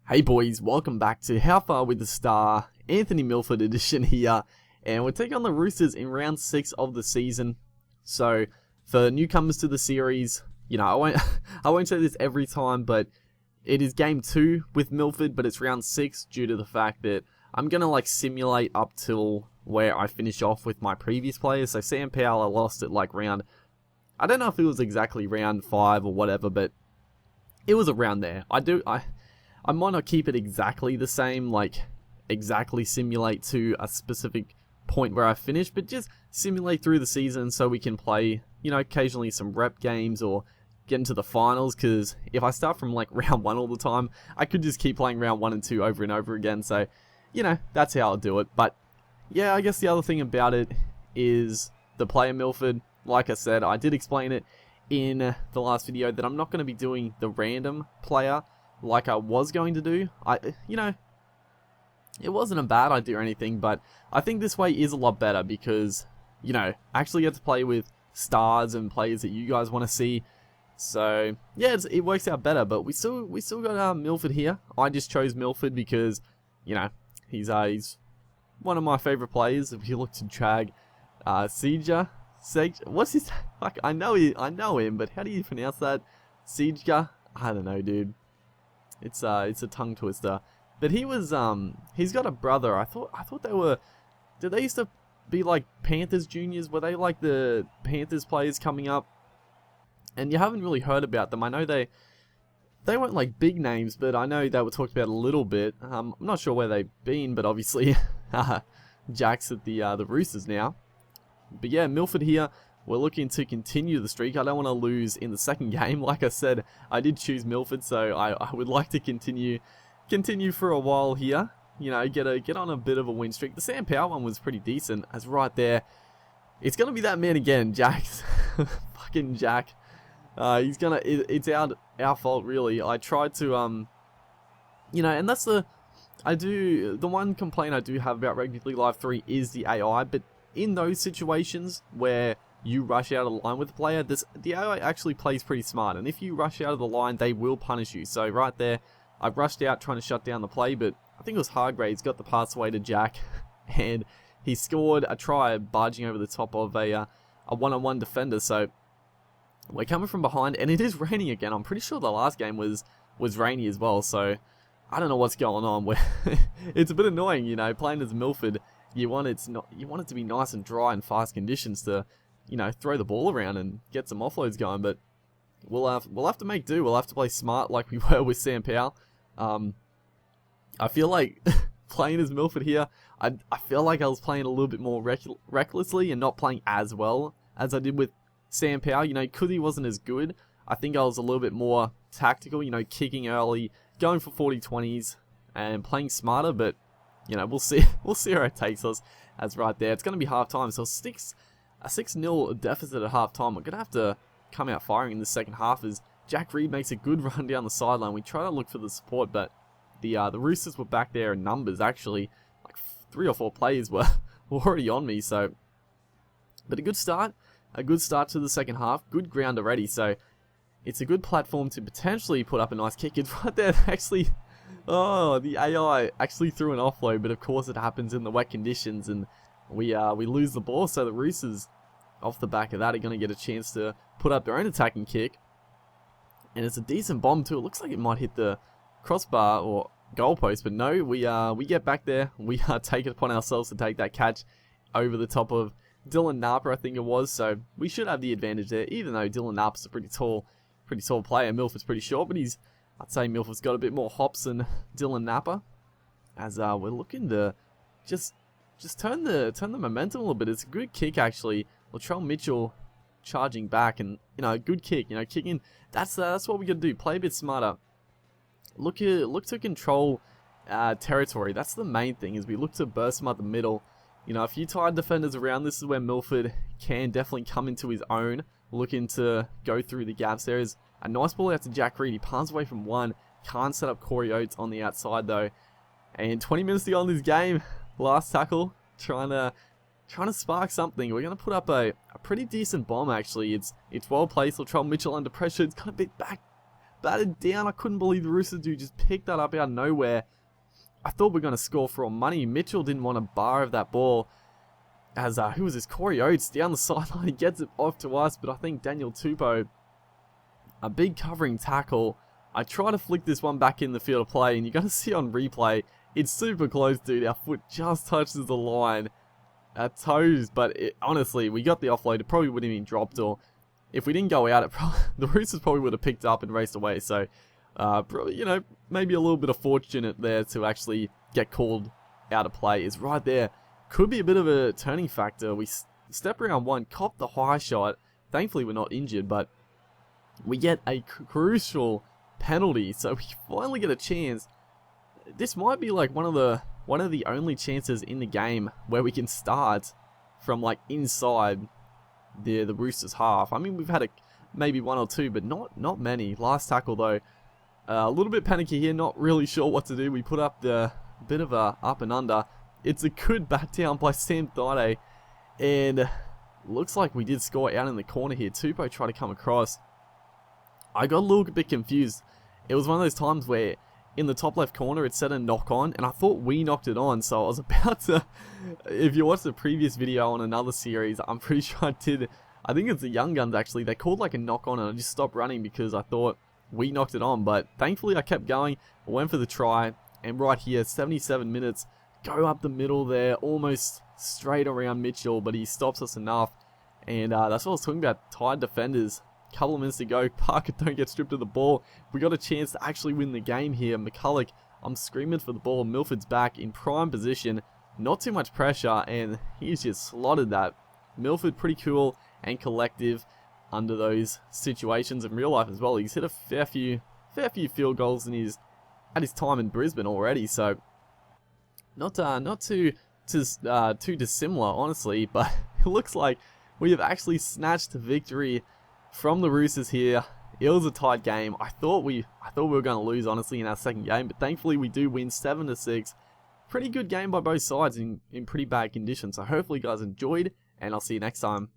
Hey boys, welcome back to How Far With The Star, Anthony Milford edition here, and we're taking on the Roosters in round 6 of the season. So, for newcomers to the series, you know, I won't say this every time, but it is game 2 with Milford, but it's round 6 due to the fact that I'm gonna simulate up till where I finish off with my previous players. So Sam Powell, I lost at round, I don't know if it was exactly round 5 or whatever, but it was around there. I might not keep it exactly the same, exactly simulate to a specific point where I finish, but just simulate through the season so we can play, occasionally some rep games or get into the finals, because if I start from round 1 all the time, I could just keep playing round 1 and 2 over and over again, so, that's how I'll do it. But, yeah, I guess the other thing about it is the player Milford. Like I said, I did explain it in the last video that I'm not going to be doing the random player like I was going to do. It wasn't a bad idea or anything, but I think this way is a lot better because, actually get to play with stars and players that you guys want to see. So, yeah, it works out better, but we still got Milford here. I just chose Milford because, he's one of my favorite players. If you look to drag Sieger, what's his, I know him, but how do you pronounce that? Sieger? I don't know, dude. It's a tongue twister. But he's got a brother. I thought they were, did they used to be Panthers juniors? Were they the Panthers players coming up? And you haven't really heard about them. I know they weren't big names, but I know they were talked about a little bit. I'm not sure where they've been, but obviously Jack's at the Roosters now. But yeah, Milford here. We're looking to continue the streak. I don't want to lose in the second game. Like I said, I did choose Milford, so I would like to continue for a while here. Get on a bit of a win streak. The Sam Powell one was pretty decent. As right there, it's gonna be that man again, Jack's fucking Jack. It's our fault really. I tried to and that's the one complaint I do have about Rugby League Live 3 is the AI, but in those situations where you rush out of the line with the player, the AI actually plays pretty smart, and if you rush out of the line, they will punish you. So right there, I rushed out trying to shut down the play, but I think it was Hargraves got the pass away to Jack, and he scored a try barging over the top of a one-on-one defender. So we're coming from behind, and it is raining again. I'm pretty sure the last game was rainy as well, so I don't know what's going on. It's a bit annoying, playing as Milford. You want it to be nice and dry and fast conditions to, throw the ball around and get some offloads going, but we'll have to make do. We'll have to play smart like we were with Sam Powell. I feel like playing as Milford here, I feel like I was playing a little bit more recklessly and not playing as well as I did with Sam Powell. Because he wasn't as good, I think I was a little bit more tactical, kicking early, going for 40-20s, and playing smarter, but we'll see where it takes us. As right there, it's going to be half time, so a 6-0 deficit at half time. We're going to have to come out firing in the second half as Jack Reed makes a good run down the sideline. We try to look for the support, but the Roosters were back there in numbers. Actually, 3 or 4 players were already on me. So, but a good start to the second half. Good ground already, so it's a good platform to potentially put up a nice kick. It's right there. Actually, the AI actually threw an offload, but of course it happens in the wet conditions, and we lose the ball. So the Roosters, off the back of that, are going to get a chance to put up their own attacking kick. And it's a decent bomb too. It looks like it might hit the crossbar or goalpost, but no, we get back there. We take it upon ourselves to take that catch over the top of Dylan Napa, I think it was. So we should have the advantage there, even though Dylan Napa's a pretty tall player. Milford's pretty short, but I'd say Milford's got a bit more hops than Dylan Napa. As we're looking to just turn the momentum a little bit. It's a good kick actually. Latrell Mitchell charging back, and good kick. Kicking. That's what we gotta do. Play a bit smarter. Look to control territory. That's the main thing. Is we look to burst them up the middle. A few tired defenders around. This is where Milford can definitely come into his own. Looking to go through the gaps. There is a nice ball out to Jack Reed. He palms away from one. Can't set up Corey Oates on the outside though. And 20 minutes to go in this game. Last tackle. Trying to spark something. We're going to put up a pretty decent bomb actually. It's well placed. Latrell Mitchell under pressure. It's got a bit batted down. I couldn't believe the Roosters dude just picked that up out of nowhere. I thought we were going to score for all money. Mitchell didn't want a bar of that ball. As, who was this? Corey Oates down the sideline. He gets it off to us, but I think Daniel Tupou, a big covering tackle. I try to flick this one back in the field of play, and you got to see on replay, it's super close, dude. Our foot just touches the line. Our toes, but honestly, we got the offload. It probably wouldn't have been dropped, or if we didn't go out, the Roosters probably would have picked up and raced away. So, probably, you know, maybe a little bit of fortunate there to actually get called out of play is right there. Could be a bit of a turning factor. We step around one, cop the high shot. Thankfully, we're not injured, but we get a crucial penalty. So we finally get a chance. This might be like one of the only chances in the game where we can start from like inside the Roosters half. I mean, we've had maybe one or two, but not many. Last tackle though, a little bit panicky here. Not really sure what to do. We put up the bit of a up and under. It's a good bat down by Sam Thaiday, and looks like we did score out in the corner here. Tupou tried to come across. I got a little bit confused. It was one of those times where in the top left corner it said a knock on, and I thought we knocked it on, so I was about to, if you watched the previous video on another series, I'm pretty sure I did, I think it's the Young Guns actually, they called like a knock on and I just stopped running because I thought we knocked it on, but thankfully I kept going, I went for the try, and right here, 77 minutes, go up the middle there, almost straight around Mitchell, but he stops us enough, and that's what I was talking about, tired defenders. Couple of minutes to go, Parker don't get stripped of the ball. We got a chance to actually win the game here. McCulloch, I'm screaming for the ball. Milford's back in prime position, not too much pressure, and he's just slotted that. Milford pretty cool and collective under those situations in real life as well. He's hit a fair few field goals at his time in Brisbane already, so not too dissimilar, honestly. But it looks like we have actually snatched victory from the Roosters here. It was a tight game. I thought we were going to lose, honestly, in our second game, but thankfully we do win 7-6. Pretty good game by both sides in pretty bad conditions. So hopefully you guys enjoyed, and I'll see you next time.